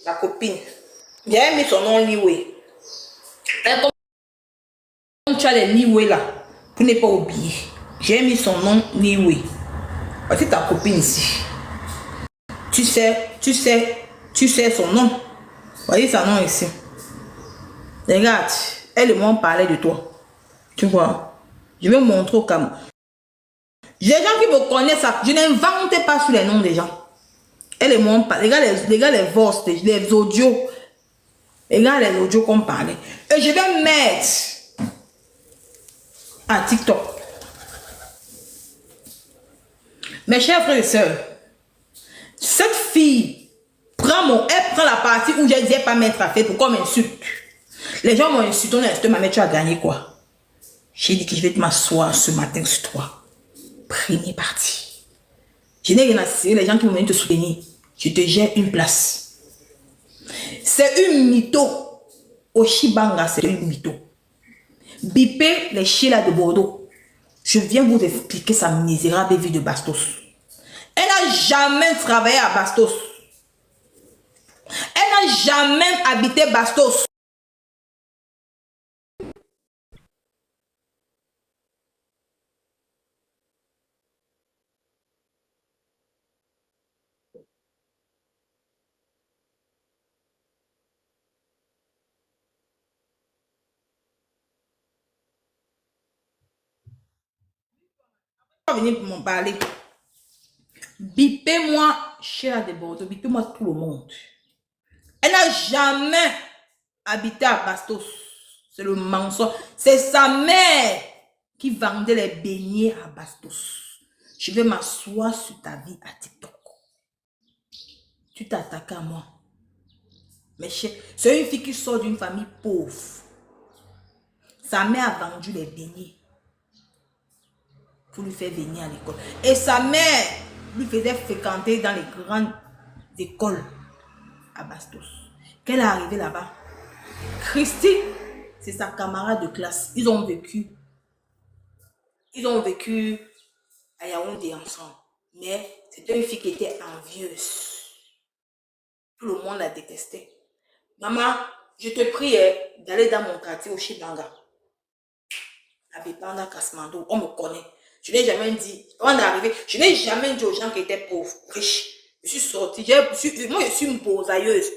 la copine. J'ai mis son nom Liwe. Comme tu as les Liwe là, pour ne pas oublier. J'ai mis son nom Liwe. Voici ta copine ici. Tu sais son nom. Voyez son nom ici. Regarde, elle et moi on parlait de toi. Tu vois, je vais montrer au Cameroun. Les gens qui me connaissent ça, je n'invente pas sur les noms des gens. Elle et moi on parlait. Regarde les voix, les audios. Regarde les audios qu'on parlait. Et je vais mettre à TikTok. Mes chers frères et sœurs, cette fille elle prend la partie où je ne disais pas mettre à faire pour qu'on m'insulte. Les gens m'ont insulté, on a insulté, mais tu as gagné quoi? J'ai dit que je vais m'asseoir ce matin sur toi. Prenez parti. Je n'ai rien à cirer les gens qui vont venir te soutenir. Je te gère une place. C'est une mytho. Oshibanga, c'est une mytho. Bipé, les Sheila de Bordeaux. Je viens vous expliquer sa misérable vie de Bastos. Elle n'a jamais travaillé à Bastos. Elle n'a jamais habité Bastos. Venir pour m'en parler. Bipez-moi, chère de Bordeaux, bipez-moi tout le monde. Elle n'a jamais habité à Bastos. C'est le mensonge. C'est sa mère qui vendait les beignets à Bastos. Je vais m'asseoir sur ta vie à TikTok. Tu t'attaques à moi. Mais c'est une fille qui sort d'une famille pauvre. Sa mère a vendu les beignets pour lui faire venir à l'école. Et sa mère lui faisait fréquenter dans les grandes écoles à Bastos. Qu'elle est arrivée là-bas, Christine, c'est sa camarade de classe. Ils ont vécu à Yaoundé ensemble. Mais c'était une fille qui était envieuse. Tout le monde la détestait. Maman, je te prie d'aller dans mon quartier au Chibanga. À Bépanda, Kasmando, on me connaît. Je n'ai jamais dit, avant d'arriver, je n'ai jamais dit aux gens qui étaient pauvres, riches. Je suis sortie, moi je suis une bonsailleuse.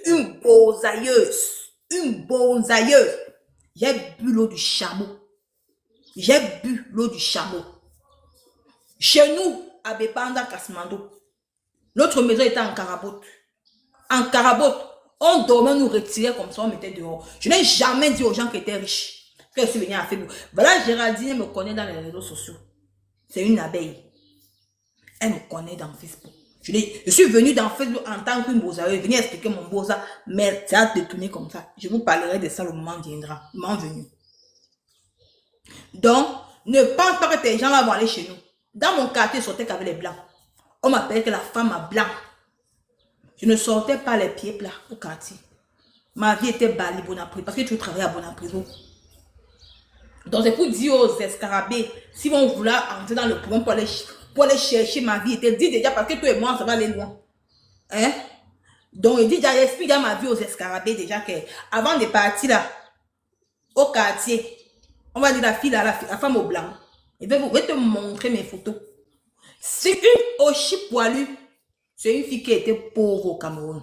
J'ai bu l'eau du chameau. Chez nous, à Bépanda, Kasmando, notre maison était en carabote. On dormait, nous retirait comme ça, on mettait dehors. Je n'ai jamais dit aux gens qui étaient riches. Que je suis venue à Facebook. Voilà, Géraldine me connaît dans les réseaux sociaux. C'est une abeille. Elle me connaît dans Facebook. Je suis venue dans Facebook en tant qu'une bosailleuse. Venir expliquer mon bosa, mais ça a détourné comme ça. Je vous parlerai de ça le moment viendra. Le moment venu. Donc, ne pense pas que tes gens là vont aller chez nous. Dans mon quartier, je sortais qu'avec les blancs. On m'appelait que la femme à blanc. Je ne sortais pas les pieds plats au quartier. Ma vie était Bali Bonaprise parce que tu travaillais à Bonaprise. Donc c'est pour dire aux escarabées, si vont vouloir entrer dans le courant pour aller chercher ma vie, te dis déjà parce que toi et moi, ça va aller loin. Hein? Donc il dit déjà, explique déjà ma vie aux escarabées déjà que avant de partir là, au quartier, on va dire la fille là, la femme au blanc. Je vais te montrer mes photos. C'est une Oshi poilue. C'est une fille qui était pauvre au Cameroun.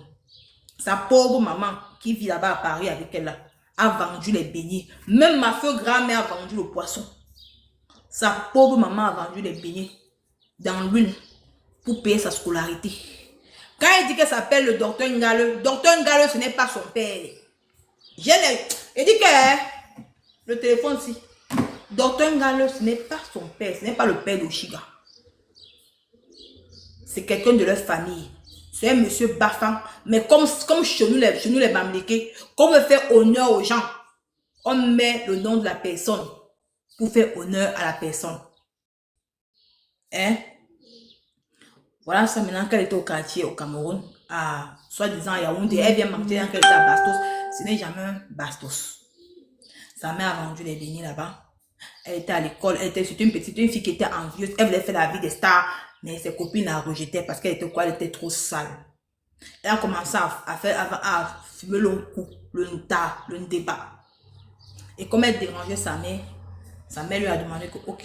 Sa pauvre maman qui vit là-bas à Paris avec elle là, a vendu les beignets. Même ma feu grand-mère a vendu le poisson. Sa pauvre maman a vendu les beignets dans l'huile pour payer sa scolarité. Quand il dit qu'elle s'appelle le docteur Ngale, ce n'est pas son père. Il dit que le téléphone si. Docteur Ngale, ce n'est pas son père, ce n'est pas le père d'Oshiga. C'est quelqu'un de leur famille. C'est un monsieur Bafan. Mais comme chez nous les Bamlékés, comme on veut faire honneur aux gens, on met le nom de la personne pour faire honneur à la personne. Hein? Voilà ça maintenant qu'elle était au quartier au Cameroun, à soi-disant Yaoundé, elle vient mentir qu'elle était à Bastos. Ce n'est jamais un Bastos. Sa mère a vendu les beignets là-bas. Elle était à l'école, c'était une fille qui était envieuse. Elle voulait faire la vie des stars, mais ses copines la rejetaient parce qu'elle était quoi? Elle était trop sale. Elle a commencé à fumer le coup, le nta, le débat. Et comme elle dérangeait sa mère lui a demandé que, ok,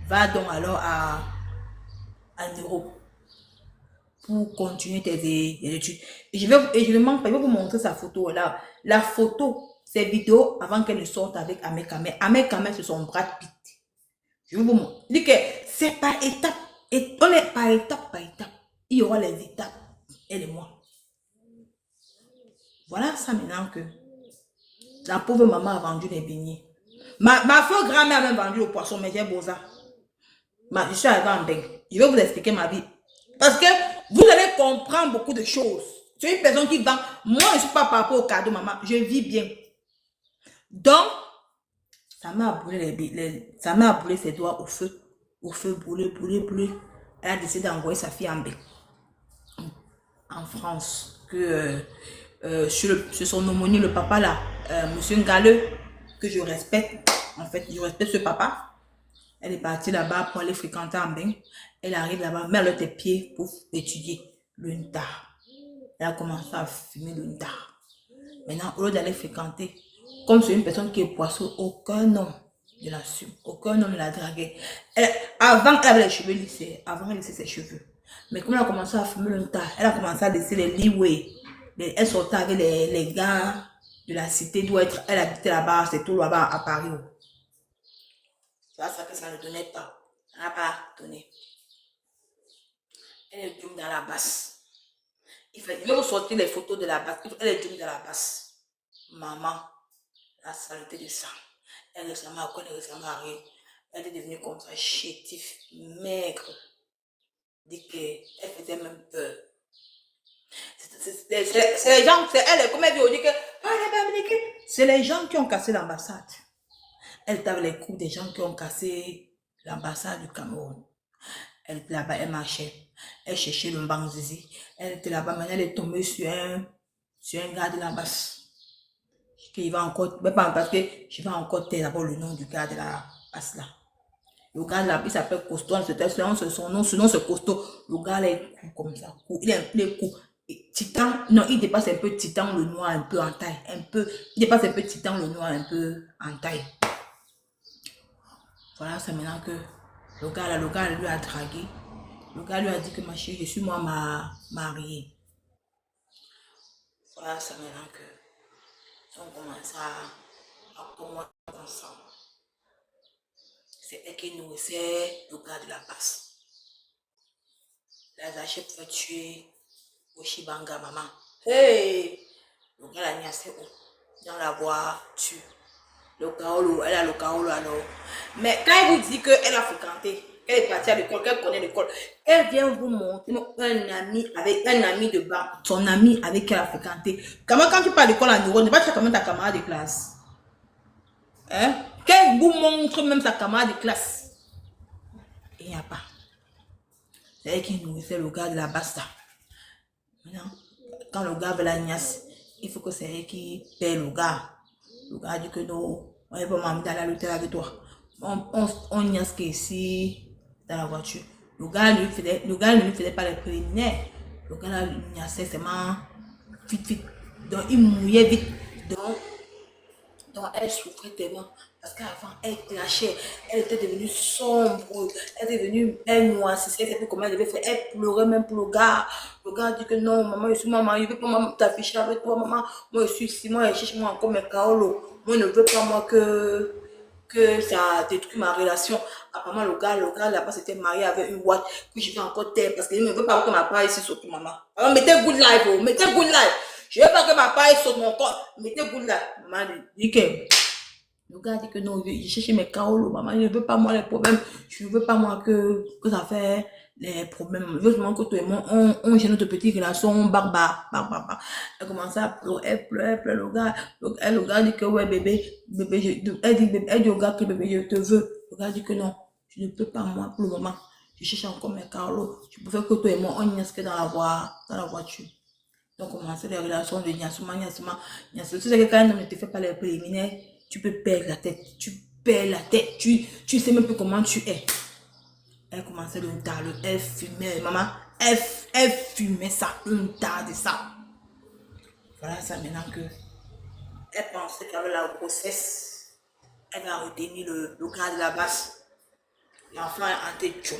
va donc alors à Europe pour continuer tes études. Et je vais vous montrer sa photo là. La photo, ces vidéos avant qu'elle ne sorte avec Ahmed Kamel. Ahmed Kamel, c'est son Brad Pitt. Je vais vous montrer. Je dis que c'est par étape. Et on est par étape, par étape. Il y aura les étapes. Elle et moi. Voilà ça maintenant que la pauvre maman a vendu les beignets. Ma feu grand-mère a même vendu le poisson, mais j'ai beau ça. Je suis arrivée en Beng. Je vais vous expliquer ma vie. Parce que vous allez comprendre beaucoup de choses. C'est une personne qui vend. Moi, je ne suis pas par rapport au cadeau, maman. Je vis bien. Donc, ça m'a brûlé ses doigts au feu. Au feu, brûlé, brûlé, brûlé. Elle a décidé d'envoyer sa fille en Beng. En France. Sur son homonyme, le papa là, monsieur Ngaleux, que je respecte. En fait, je respecte ce papa. Elle est partie là-bas pour aller fréquenter en bain. Elle arrive là-bas, met à tes pieds pour étudier le nta. Elle a commencé à fumer le nta. Maintenant, au lieu d'aller fréquenter, comme c'est une personne qui est poisson, aucun homme ne l'assume. Aucun homme ne la draguait. Avant, elle avait les cheveux lissés. Avant, elle laissait ses cheveux. Mais comme elle a commencé à fumer le nta, elle a commencé à laisser les leeway. Elle sortait avec les gars de la cité d'où elle habitait là-bas. C'est tout là-bas à Paris. Ça que ça ne donnait pas. Ça n'a pas donné. Elle est dum dans la basse. Je vais vous sortir les photos de la basse. Elle est dum dans la basse. Maman, la saleté de sang. Elle est récemment arrivée. Elle est devenue comme ça, chétif, maigre. Dit qu'elle faisait même peur. C'est les gens, c'est elle, comme elle dit que c'est les gens qui ont cassé l'ambassade. Elle était avec les coups des gens qui ont cassé l'ambassade du Cameroun. Elle était là-bas, elle marchait. Elle cherchait le Mbanzizi. Elle était là-bas, maintenant elle est tombée sur un gars de la basse. Qui va encore, mais pas parce que je vais encore taire d'abord le nom du gars de la basse là. Le gars là, il s'appelle Costaud, son nom c'est Costaud. Le gars là est comme ça. Il est un peu court. Titan, non, il dépasse un peu Titan le noir un peu en taille. Il dépasse un peu Titan le noir un peu en taille. Voilà, c'est maintenant que le gars lui a dragué. Le gars lui a dit que ma chérie, je suis moi mariée. Voilà, c'est maintenant que on commence à commencer ensemble. C'est elle qui nourrissait le gars de la passe. Les achètes fait tuer Oshibanga, maman. Hey! Le gars l'a mis assez haut dans la voiture. Le Kaolo, elle a le Kaolo alors. Mais quand elle vous dit qu'elle a fréquenté, qu'elle est partie à l'école, qu'elle connaît l'école, elle vient vous montrer un ami de bas, son ami avec qui elle a fréquenté. Comment quand tu parles d'école en Europe, ne pas quand même ta camarade de classe. Hein? Qu'elle vous montre même sa camarade de classe. Il n'y a pas. C'est elle qui nourrissait le gars de la basta. Maintenant, quand le gars veut la niasse, il faut que c'est elle qui paie le gars. Le gars dit que non, on est pas m'amener dans l'hôtel avec toi. On niasse ici dans la voiture. Le gars ne lui faisait pas les préliminaires. Le gars là lui niassait seulement vite. Donc il mouillait vite. Donc elle souffrait tellement. Parce qu'avant, elle clashait, elle était devenue sombre, elle était devenue, elle noircissait, elle savait comment elle devait faire, elle pleurait même pour le gars. Le gars dit que non, maman, je suis maman, je ne veux pas t'afficher avec toi, maman. Moi, je suis ici, moi, je cherche moi encore mes Kaolo. Moi, je ne veux pas, moi, que ça détruit ma relation. Apparemment, le gars là-bas s'était marié avec une boîte que je vais encore taire parce qu'il ne veut pas que ma part ici saute, maman. Alors, mettez good life, oh, mettez good life. Je ne veux pas que ma part saute mon corps. Mettez good life. Maman dit que. Le gars dit que non, je cherche mes Kaolo, maman, je ne veux pas moi les problèmes, je ne veux pas moi que ça fait les problèmes, je veux seulement que toi et moi, on gère notre petite relation barbare. Elle commence à pleurer, elle pleure, le gars dit que ouais bébé, elle dit au gars que bébé, je te veux. Le gars dit que non, je ne peux pas moi pour le moment, je cherche encore mes Kaolo, je préfère que toi et moi, on niaise dans la voiture. Donc, commencer les relations de niassement. Tu sais que quand un homme ne te fait pas les préliminaires, tu peux perdre la tête. Tu sais même plus comment tu es. Elle commençait le talent, elle fumait. Maman, Elle fumait ça, une tas de ça. Voilà ça maintenant que elle pensait qu'avec la grossesse, elle va retenir le gars de la base. L'enfant est entré tchou.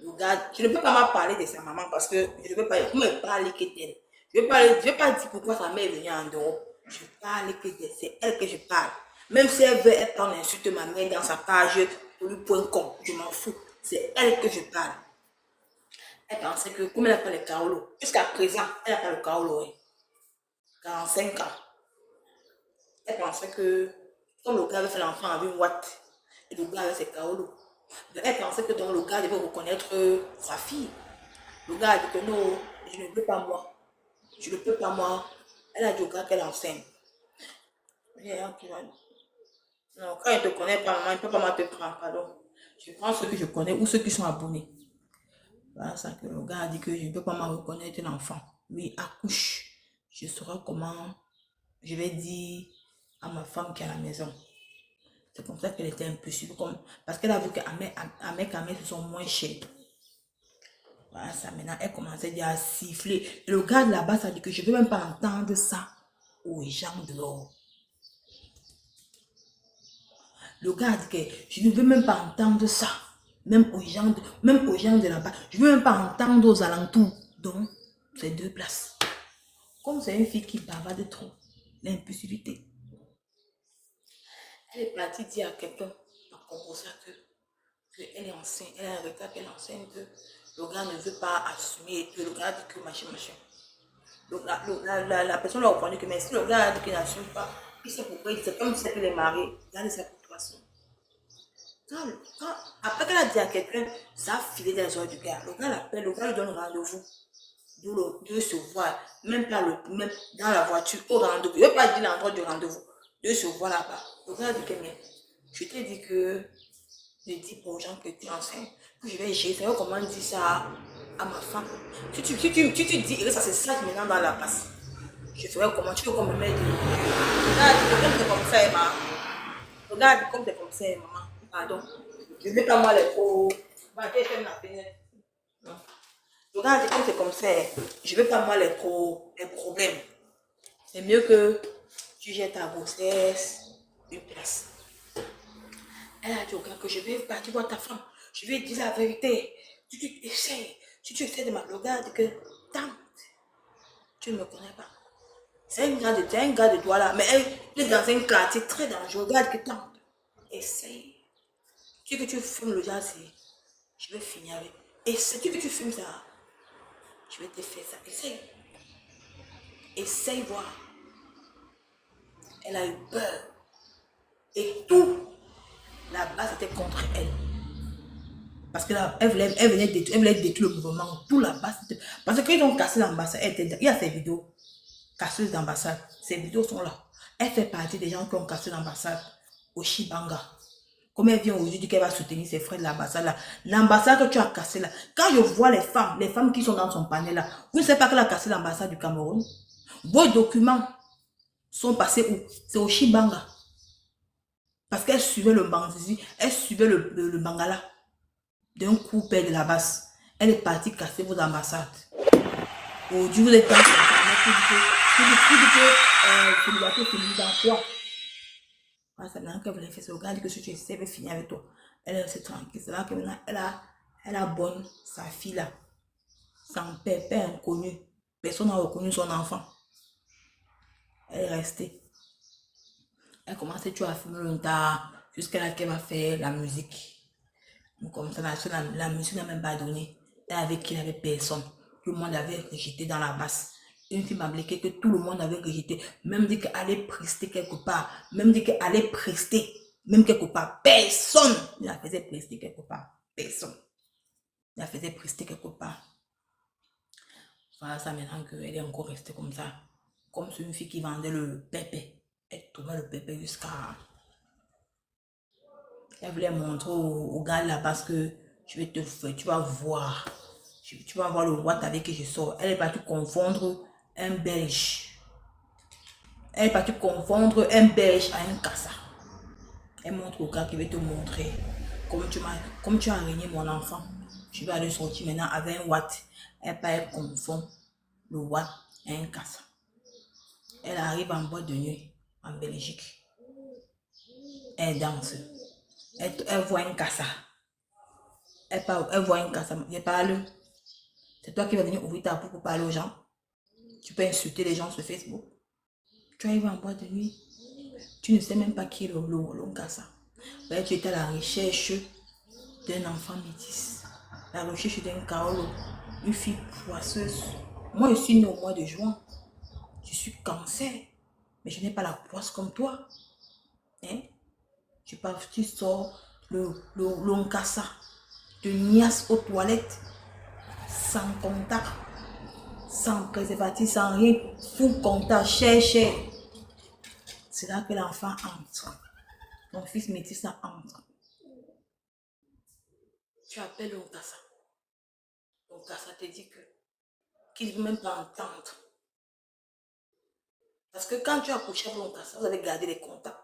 Le gars, je ne peux pas parler de sa maman parce que je ne peux pas parler que d'elle. Je ne vais pas dire pourquoi sa mère est venue en Europe. Je parle que d'elle, c'est elle que je parle. Même si elle veut, elle prend insulte ma mère dans sa page .com, je m'en fous. C'est elle que je parle. Elle pensait que, comme elle n'a pas le Kaolo, jusqu'à présent, elle n'a pas le Kaolo, hein. 45 ans. Elle pensait que, comme le gars avait fait l'enfant avec une Watt, et le gars avait ses Kaolo, elle pensait que donc, le gars devait reconnaître sa fille. Le gars a dit que non, je ne peux pas moi. Je ne peux pas moi. Elle a dit au gars qu'elle enseigne. Non, quand il ne te connaît pas, maman, il ne peut pas te prendre, pardon. Je prends ceux que je connais ou ceux qui sont abonnés. Voilà ça que le gars a dit que je ne peux pas me reconnaître un enfant. Lui, accouche. Je saurai comment je vais dire à ma femme qui est à la maison. C'est comme ça qu'elle était un peu sûre. Parce qu'elle a vu qu'Ahmed Kamel se sont moins chers. Voilà ça, maintenant, elle commençait déjà à siffler. Et le gars de là-bas, ça dit que je ne veux même pas entendre ça aux gens dehors. Le gars a dit que je ne veux même pas entendre ça. Même aux gens de là-bas. Je ne veux même pas entendre aux alentours. Donc, c'est 2 places. Comme c'est une fille qui bavarde trop, l'impulsivité. Elle est partie dire à quelqu'un, par contre, qu'elle est enceinte. Elle a un retard qu'elle est enceinte. Le gars ne veut pas assumer. Le gars dit que machin. Donc, la personne l'a reconnu que mais si le gars a dit qu'il n'assume pas, il sait pourquoi il sait comme il sait qu'il est marié, il a sa situation. Après qu'elle a dit à quelqu'un, ça a filé dans les oreilles du gars. Le gars l'appelle, le gars lui donne rendez-vous. De se voir, même dans la voiture, au rendez-vous. Je ne vais pas dire l'endroit du rendez-vous. De se voir là-bas. Le gars dit que mais, je t'ai dit que je dis aux gens que tu es enceinte, que je vais gérer. C'est comment dire ça à ma femme. Si tu dis, ça c'est ça maintenant dans la passe. Je ferai comment, tu veux qu'on me mette. Regarde, comme c'est comme ça, maman. Regarde, comme c'est comme ça, maman. Pardon. Je ne mets pas moi les faux. Regarde, comme c'est comme ça, je ne veux pas moi les problèmes. C'est mieux que tu jettes ta grossesse une place. Elle a dit au gars que je vais partir voir ta femme. Je vais dire la vérité. Si tu essaies de me regarder que tante, tu ne me connais pas. C'est un gars de toi là, mais elle est dans un quartier très dangereux. Regarde que tante, essaye. Tu veux que tu fumes le gaz, je vais finir avec. Essaye, tu veux que tu fumes ça, je vais te faire ça. Essaye. Essaye voir. Elle a eu peur. Et tout, la base était contre elle. Parce qu'elle venait détruire le mouvement. Tout la base. Parce qu'ils ont cassé l'ambassade. Il y a ces vidéos casseuses d'ambassade. Ces vidéos sont là. Elle fait partie des gens qui ont cassé l'ambassade au Shibanga. Comme elle vient aujourd'hui dire qu'elle va soutenir ses frères de l'ambassade là. L'ambassade que tu as cassé là. Quand je vois les femmes qui sont dans son panel là, vous ne savez pas qu'elle a cassé l'ambassade du Cameroun. Vos documents sont passés où? C'est au Shibanga. Parce qu'elle suivait le Banzizi, elle suivait le Bangala d'un coup père de la base. Elle est partie casser vos ambassades. Aujourd'hui, vous êtes dans dans quoi? C'est maintenant qu'elle voulait faire ce regard, que si tu essaies, elle va finir avec toi. Elle est tranquille. C'est là que maintenant, elle a bonne sa fille là. Sans père inconnu. Personne n'a reconnu son enfant. Elle est restée. Elle commence à fumer longtemps jusqu'à là qu'elle va faire la musique. Donc, comme ça, la musique n'a même pas donné. Elle avait qui n'avait personne. Tout le monde avait rejeté dans la basse. Une fille m'a bliqué que tout le monde avait rejeté. Même dit qu'elle allait prester quelque part. Même dit qu'elle allait prester. Même quelque part. Personne ne la faisait prester quelque part. Personne ne la faisait prester quelque part. Voilà ça maintenant qu'elle est encore restée comme ça. Comme c'est une fille qui vendait le pépé. Elle tournait le pépé jusqu'à... Elle voulait montrer au gars là parce que je vais te faire, tu vas voir. Tu vas voir le Watt avec qui je sors. Elle est partie confondre un Belge. Elle est partie confondre un Belge à un Kassa. Elle montre au gars qui veut te montrer comme tu as régné mon enfant. Tu vas aller sortir maintenant avec un watt. Elle confond le watt et un cassa. Elle arrive en boîte de nuit en Belgique. Elle danse. Elle voit un cassa. Elle voit un cassa. Je parle. C'est toi qui vas venir ouvrir ta bouche pour parler aux gens. Tu peux insulter les gens sur Facebook. Tu arrives en boîte de nuit. Tu ne sais même pas qui est le cassa. Tu étais à la recherche d'un enfant métis. La recherche d'un Kaolo. Une fille poisseuse. Moi, je suis née au mois de juin. Je suis cancer. Mais je n'ai pas la poisse comme toi. Hein? Tu sors le cassa. Tu niasses aux toilettes. Sans contact. Sans préservatif, sans rien. Full contact. Cher. C'est là que l'enfant entre. Mon fils métis ça entre. Tu appelles l'Onkassa. L'Onkassa te dit qu'il ne veut même pas entendre. Parce que quand tu as couché avec l'Onkassa, vous avez gardé les contacts.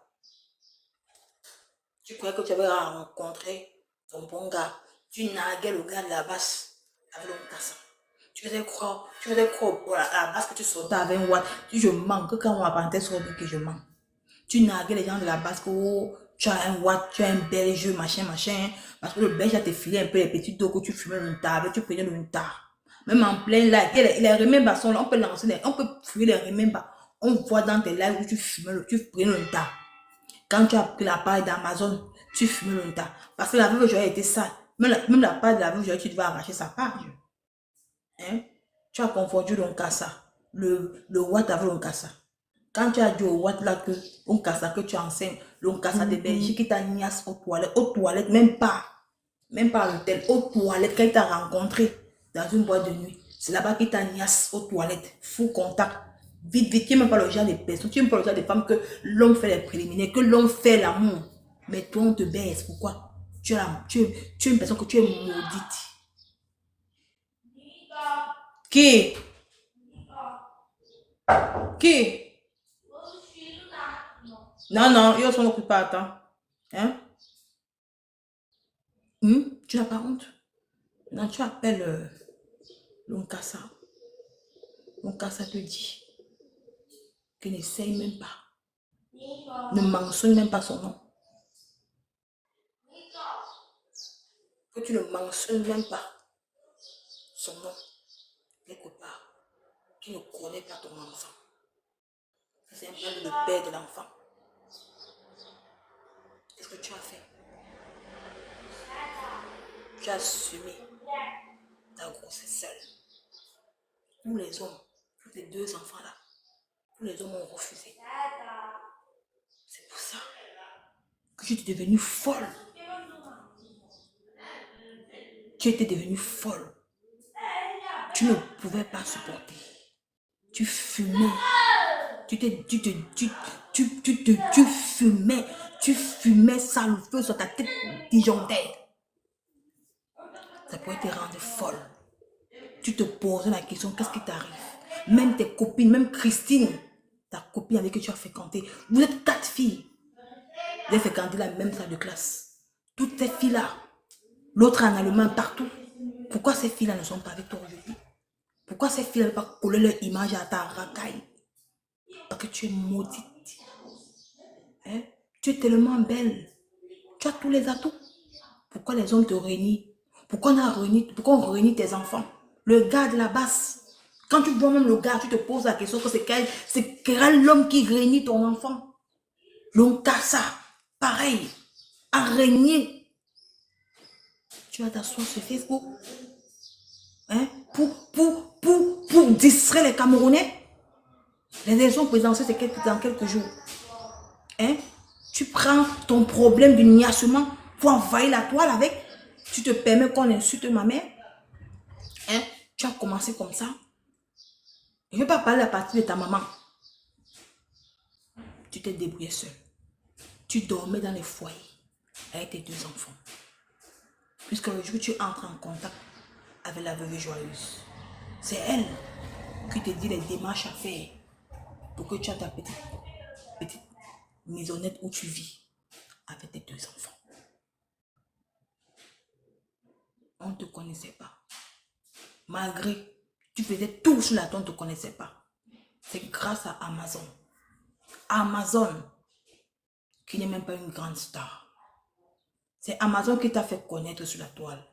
Tu croyais que tu avais rencontré ton bon gars. Tu narguais le gars de la basse avec l'Onkassa. Tu faisais croire à la base que tu sortais avec un watt. Je mens que quand on m'apprendait sur le que je mens. Tu narguais les gens de la base que oh, tu as un watt, tu as un belge, machin. Parce que le belge a te filé un peu les petits dos que tu fumais le table, tu prenais le tard. Même en plein live, les remembers sont là, on peut lancer, on peut fouiller les remembers. On voit dans tes lives où tu fumais, tu prenais le tard. Quand tu as pris la page d'Amazon, tu fumais le tard. Parce que la veuve Joël était sale. Même la page de la veuve Joël, tu devais arracher sa page. Hein? Tu as confondu l'Onkassa, le watt avec l'Onkassa. Quand tu as dit au watt là que l'Onkassa que tu enseignes, l'Onkassa de Belgique qui t'a niasse aux toilettes, même pas à l'hôtel, aux toilettes, quand il t'a rencontré dans une boîte de nuit, c'est là-bas qu'il t'a niasse aux toilettes, full contact, vite, tu n'aimes pas le genre de personnes, tu n'aimes pas le genre de femmes que l'homme fait les préliminaires, que l'homme fait l'amour, mais toi on te baise, pourquoi? Tu es une personne que tu es maudite. Qui? Non, ils sont occupés à temps. Hein? Tu n'as pas honte? Non, tu appelles l'Onkassa. L'Onkassa te dit que n'essaye même pas. Ne mentionne même pas son nom. Que tu ne mentionnes même pas son nom. Quelque part. Tu ne connais pas ton enfant. C'est un peu le père de l'enfant. Qu'est-ce que tu as fait? Tu as assumé ta grossesse seule. Tous les hommes, tous les deux enfants là, tous les hommes ont refusé. C'est pour ça que tu étais devenue folle. Tu étais devenue folle. Tu ne pouvais pas supporter. Tu fumais. Tu fumais. Tu fumais ça le feu sur ta tête disjonctaire. Ça pourrait te rendre folle. Tu te posais la question, qu'est-ce qui t'arrive? Même tes copines, même Christine, ta copine avec qui tu as fréquenté, vous êtes 4 filles. Vous avez fréquenté la même salle de classe. Toutes ces filles-là, l'autre en allemand partout. Pourquoi ces filles-là ne sont pas avec toi aujourd'hui? Pourquoi ces filles-là ne pas coller leur image à ta racaille? Parce que tu es maudite. Hein? Tu es tellement belle. Tu as tous les atouts. Pourquoi les hommes te réunissent? Pourquoi on réunit tes enfants? Le gars de la basse. Quand tu vois même le gars, tu te poses la question que c'est quel l'homme qui réunit ton enfant? L'Onkassa, pareil, araignée. Tu vas t'asseoir sur Facebook, hein, pour distraire les Camerounais. Les élections présidentielles, c'est dans quelques jours. Hein? Tu prends ton problème du niassement pour envahir la toile avec. Tu te permets qu'on insulte ma mère. Hein? Tu as commencé comme ça. Je ne vais pas parler à partir de ta maman. Tu t'es débrouillé seul. Tu dormais dans les foyers avec tes 2 enfants. Puisque le jour où tu entres en contact avec la veuve joyeuse, c'est elle qui te dit les démarches à faire pour que tu aies ta petite maisonnette où tu vis avec tes 2 enfants. on ne te connaissait pas. Malgré, tu faisais tout sur la terre, on ne te connaissait pas. C'est grâce à Amazon. Amazon, qui n'est même pas une grande star. C'est Amazon qui t'a fait connaître sur la toile.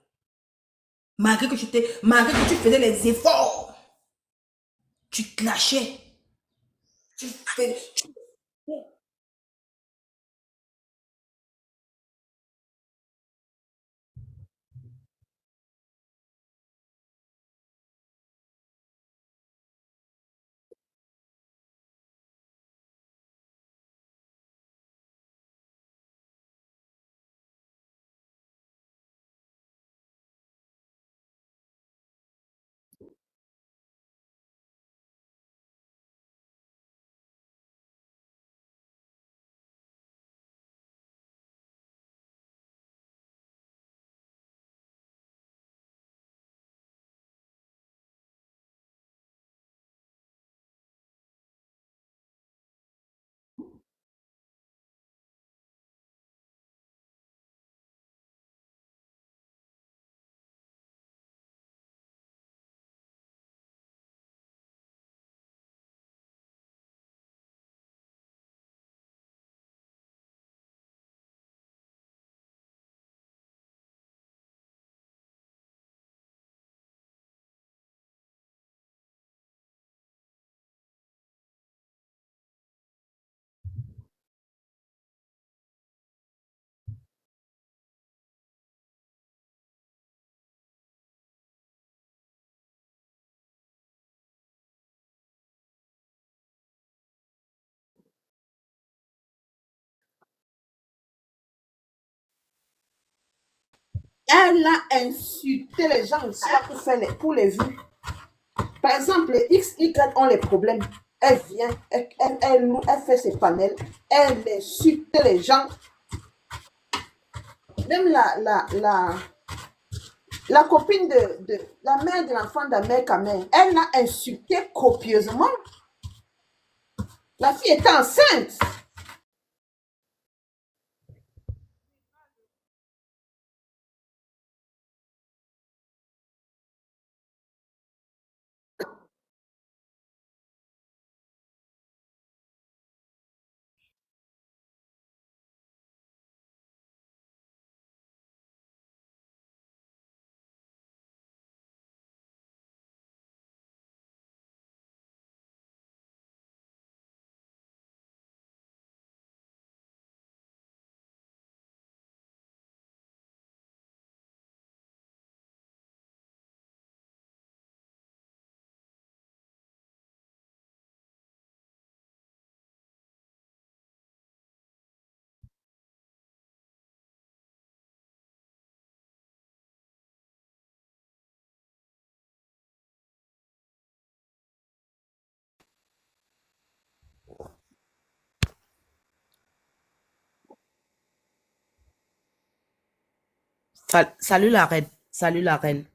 Malgré que tu faisais les efforts, tu te lâchais. Tu fais, tu- Elle a insulté les gens ici pour, pour les vues. Par exemple, les X, Y ont les problèmes. Elle vient, elle fait ses panels, elle insulte les gens. Même la copine de la mère de l'enfant d'Amère Kamel, elle l'a insulté copieusement. La fille était enceinte. Salut la reine. Salut la reine.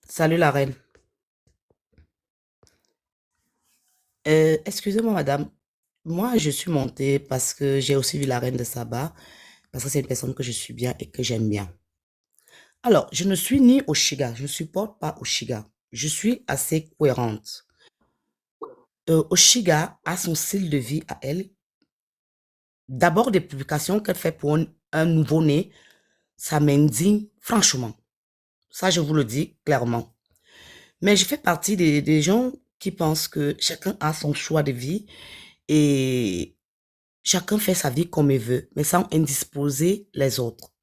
Salut la reine. Excusez-moi, madame. Moi, je suis montée parce que j'ai aussi vu la reine de Saba, parce que c'est une personne que je suis bien et que j'aime bien. Alors, je ne suis ni Oshiga, je ne supporte pas Oshiga. Je suis assez cohérente. Oshiga a son style de vie à elle. D'abord, des publications qu'elle fait pour un nouveau-né, ça m'indigne franchement. Ça, je vous le dis clairement. Mais je fais partie des gens qui pensent que chacun a son choix de vie et chacun fait sa vie comme il veut, mais sans indisposer les autres.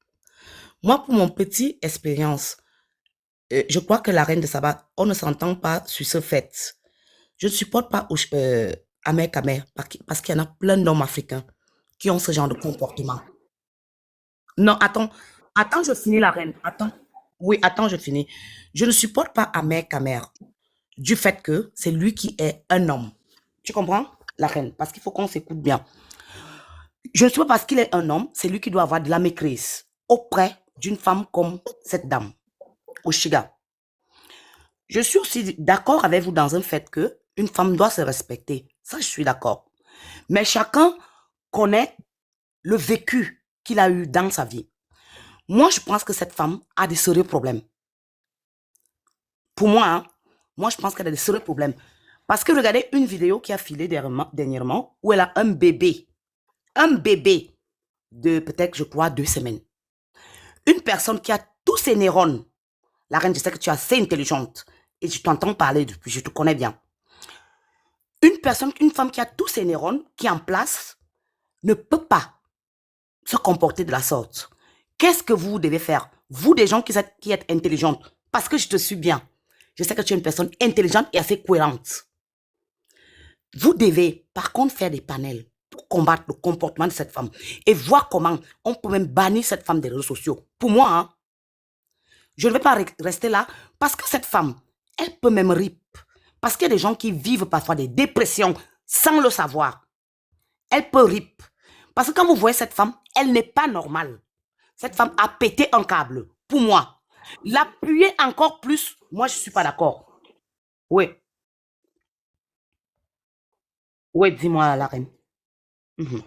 Moi, pour mon petit expérience, je crois que la reine de Saba, on ne s'entend pas sur ce fait. Je ne supporte pas Ahmed Kamer parce qu'il y en a plein d'hommes africains qui ont ce genre de comportement. Non, attends, je finis la reine. Attends. Oui, attends, je finis. Je ne supporte pas Ahmed Kamer du fait que c'est lui qui est un homme. Tu comprends, la reine? Parce qu'il faut qu'on s'écoute bien. Je ne sais pas parce qu'il est un homme, c'est lui qui doit avoir de la maîtrise auprès d'une femme comme cette dame, Oshiga. Je suis aussi d'accord avec vous dans un fait que une femme doit se respecter. Ça, je suis d'accord. Mais chacun connaît le vécu qu'il a eu dans sa vie. Moi, je pense que cette femme a des sérieux problèmes. Pour moi, hein, moi, je pense qu'elle a des sérieux problèmes. Parce que regardez une vidéo qui a filé dernièrement où elle a un bébé. Un bébé de peut-être, je crois, 2 semaines. Une personne qui a tous ses neurones. La reine, je sais que tu es assez intelligente et je t'entends parler depuis, je te connais bien. Une femme qui a tous ses neurones, qui est en place, ne peut pas se comporter de la sorte. Qu'est-ce que vous devez faire? Vous, des gens qui êtes intelligentes, parce que je te suis bien. Je sais que tu es une personne intelligente et assez cohérente. Vous devez, par contre, faire des panels pour combattre le comportement de cette femme et voir comment on peut même bannir cette femme des réseaux sociaux. Pour moi, hein, je ne vais pas rester là parce que cette femme, elle peut même rip. Parce qu'il y a des gens qui vivent parfois des dépressions sans le savoir. Elle peut rip. Parce que quand vous voyez cette femme, elle n'est pas normale. Cette femme a pété un câble. Pour moi. L'appuyer encore plus, moi, je ne suis pas d'accord. Oui. Oui, dis-moi, la reine. Mhm.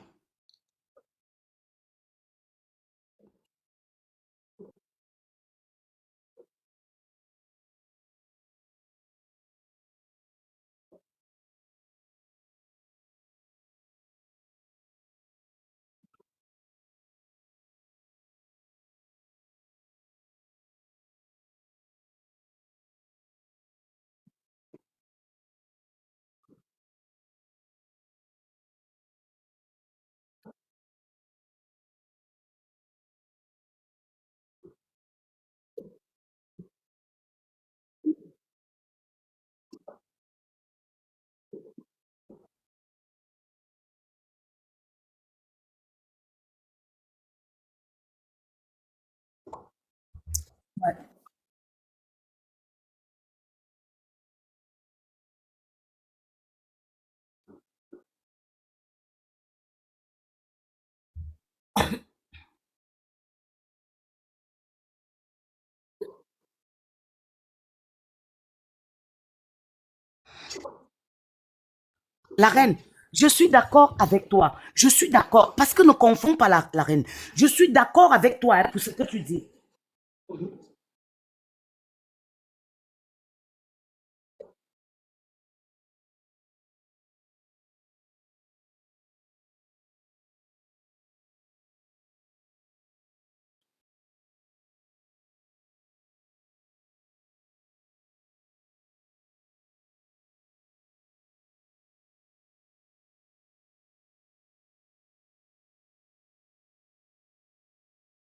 La reine, je suis d'accord avec toi. Je suis d'accord. Parce que ne confonds pas la reine. Je suis d'accord avec toi hein, pour ce que tu dis.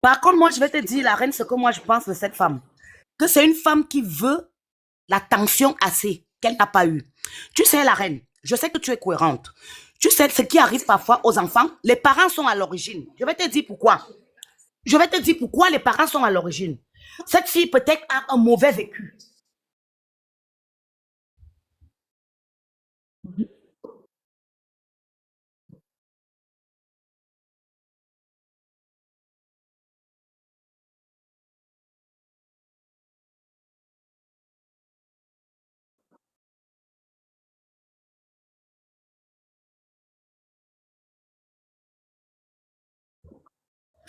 Par contre, moi, je vais te dire, la reine, ce que moi, je pense de cette femme. Que c'est une femme qui veut l'attention assez, qu'elle n'a pas eu. Tu sais, la reine, je sais que tu es cohérente. Tu sais, ce qui arrive parfois aux enfants, les parents sont à l'origine. Je vais te dire pourquoi. Je vais te dire pourquoi les parents sont à l'origine. Cette fille peut-être a un mauvais vécu.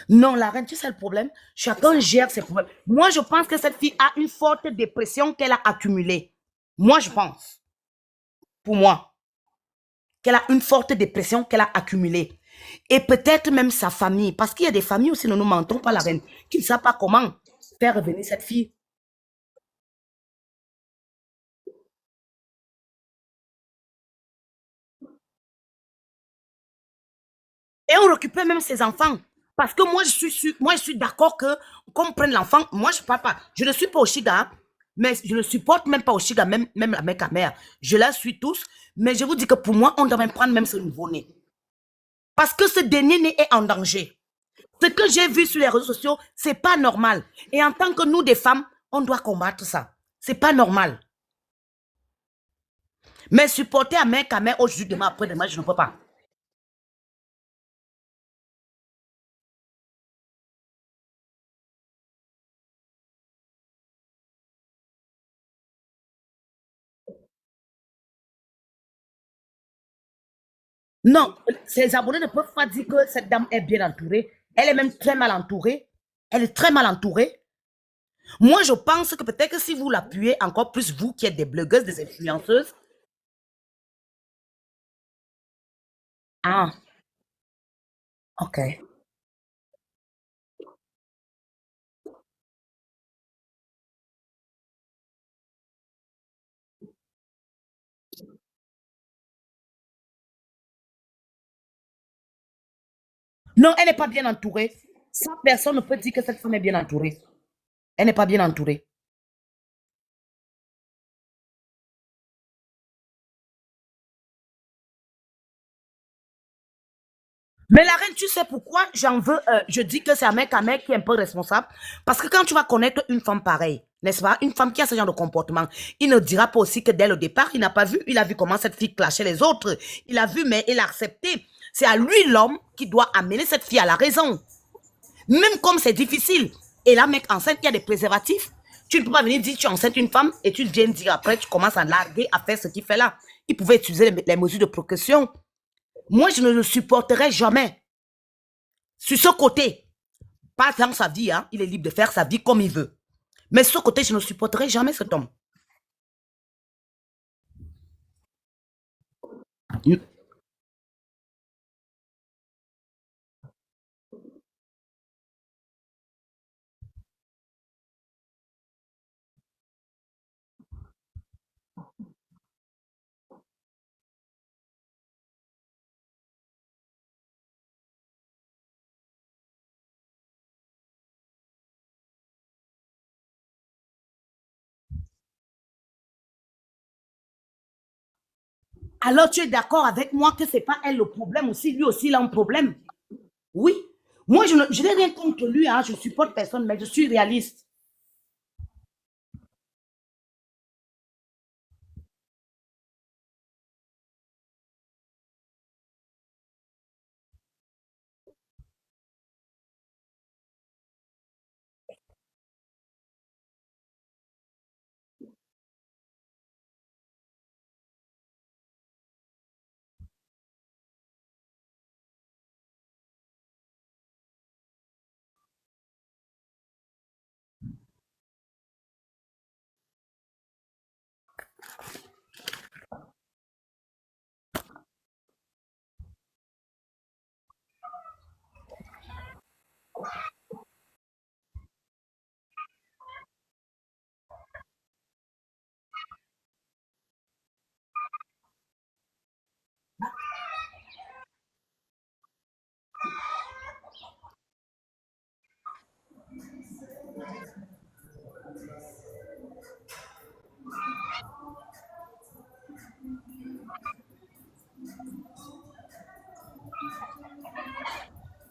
Non, la reine, tu sais le problème? Chacun gère ses problèmes. Moi, je pense que cette fille a une forte dépression qu'elle a accumulée. Moi, je pense, pour moi, qu'elle a une forte dépression qu'elle a accumulée. Et peut-être même sa famille, parce qu'il y a des familles aussi, ne nous mentons pas, la reine, qui ne savent pas comment faire revenir cette fille. Et on récupère même ses enfants. Parce que moi, je suis d'accord que qu'on prenne l'enfant. Moi, je ne parle pas. Je ne suis pas au Chiga, mais je ne supporte même pas au Chiga, même la mec à mère. Je la suis tous. Mais je vous dis que pour moi, on doit même prendre même ce nouveau-né. Parce que ce dernier-né est en danger. Ce que j'ai vu sur les réseaux sociaux, c'est pas normal. Et en tant que nous, des femmes, on doit combattre ça. C'est pas normal. Mais supporter à mec à mère aujourd'hui, demain, après demain, je ne peux pas. Non, ces abonnés ne peuvent pas dire que cette dame est bien entourée. Elle est même très mal entourée. Elle est très mal entourée. Moi, je pense que peut-être que si vous l'appuyez encore plus, vous qui êtes des blogueuses, des influenceuses. Ah, ok. Non, elle n'est pas bien entourée. Ça, personne ne peut dire que cette femme est bien entourée. Elle n'est pas bien entourée. Mais la reine, tu sais pourquoi j'en veux, je dis que c'est un mec qui est un peu responsable. Parce que quand tu vas connaître une femme pareille, n'est-ce pas, une femme qui a ce genre de comportement, il ne dira pas aussi que dès le départ, il n'a pas vu, il a vu comment cette fille clashait les autres. Il a vu, mais il a accepté. C'est à lui, l'homme, qui doit amener cette fille à la raison. Même comme c'est difficile. Et là, mec, enceinte, il y a des préservatifs. Tu ne peux pas venir dire que tu enceintes une femme et tu viens dire après, tu commences à larguer, à faire ce qu'il fait là. Il pouvait utiliser les mesures de précaution. Moi, je ne le supporterai jamais. Sur ce côté, pas dans sa vie, hein, il est libre de faire sa vie comme il veut. Mais sur ce côté, je ne supporterai jamais cet homme. Alors, tu es d'accord avec moi que ce n'est pas elle le problème aussi, lui aussi, il a un problème. Oui. Moi, je n'ai rien contre lui, hein, je supporte personne, mais je suis réaliste.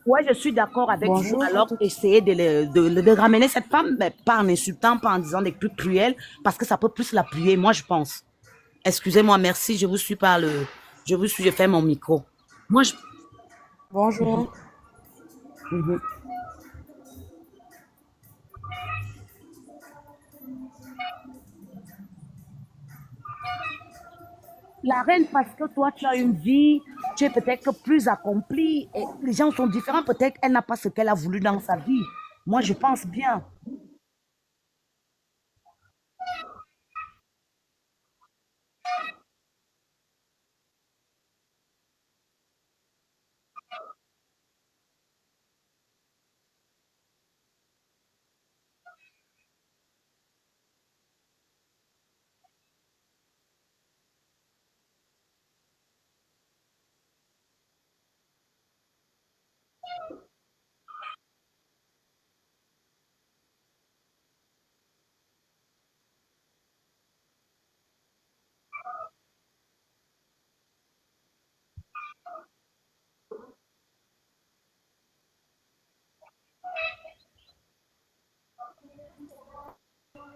Ouais, je suis d'accord avec vous. Bonjour à Alors, toutes. essayez de ramener cette femme, mais pas en insultant, pas en disant des trucs cruels, parce que ça peut plus l'appuyer, moi, je pense. Excusez-moi, merci, je vous suis par le... Je vous suis, je fais mon micro. Moi, je... Bonjour. Mhm. La reine, parce que toi, tu as une vie, tu es peut-être plus accomplie, et les gens sont différents, peut-être elle n'a pas ce qu'elle a voulu dans sa vie. Moi, je pense bien.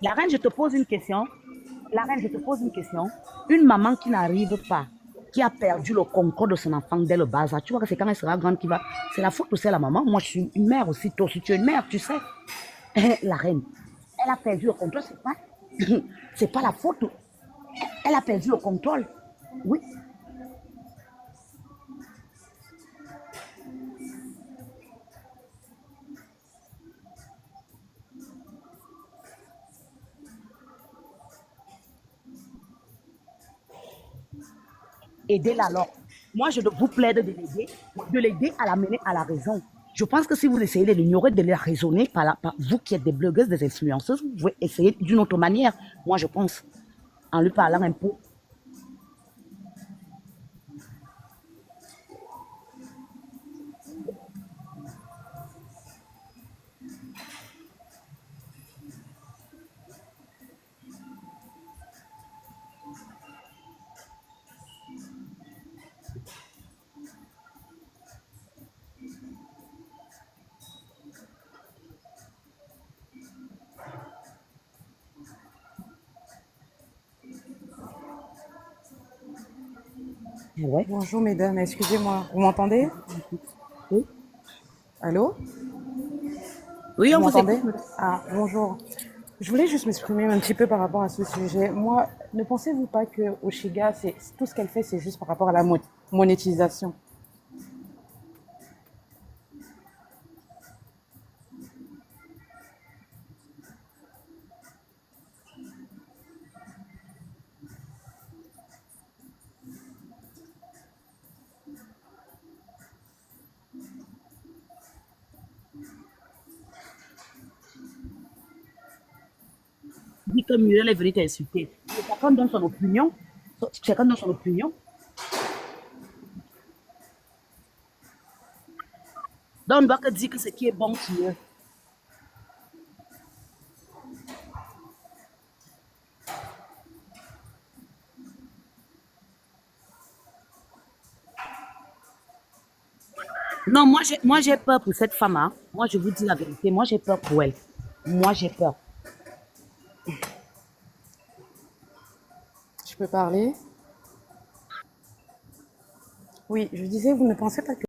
La reine, je te pose une question. La reine, je te pose une question. Une maman qui n'arrive pas, qui a perdu le contrôle de son enfant dès le bas âge, tu vois que c'est quand elle sera grande qui va. C'est la faute aussi à la maman. Moi, je suis une mère aussi. Toi aussi, tu es une mère, tu sais. La reine, elle a perdu le contrôle, c'est pas. C'est pas la faute. Elle a perdu le contrôle. Oui. aidez-la alors. Moi, je vous plaide de l'aider à l'amener à la raison. Je pense que si vous essayez de l'ignorer, de la raisonner, par vous qui êtes des blogueuses, des influenceuses, vous pouvez essayer d'une autre manière. Moi, je pense, en lui parlant un peu. Ouais. Bonjour mesdames, excusez-moi, vous m'entendez? Oui, Allô? oui, Vous on vous m'entendez? écoute. Ah, bonjour. Je voulais juste m'exprimer un petit peu par rapport à ce sujet. Moi, ne pensez-vous pas que Oshiga, tout ce qu'elle fait, c'est juste par rapport à la monétisation? Dit que Muriel est venue t'insulter. Chacun donne son opinion. Chacun donne son opinion. Donc, on ne doit que dire que ce qui est bon qui est. Non, moi, j'ai peur pour cette femme. Hein. Moi, je vous dis la vérité. Moi, j'ai peur pour elle. Moi, j'ai peur. Je peux parler? Oui, je disais, vous ne pensez pas que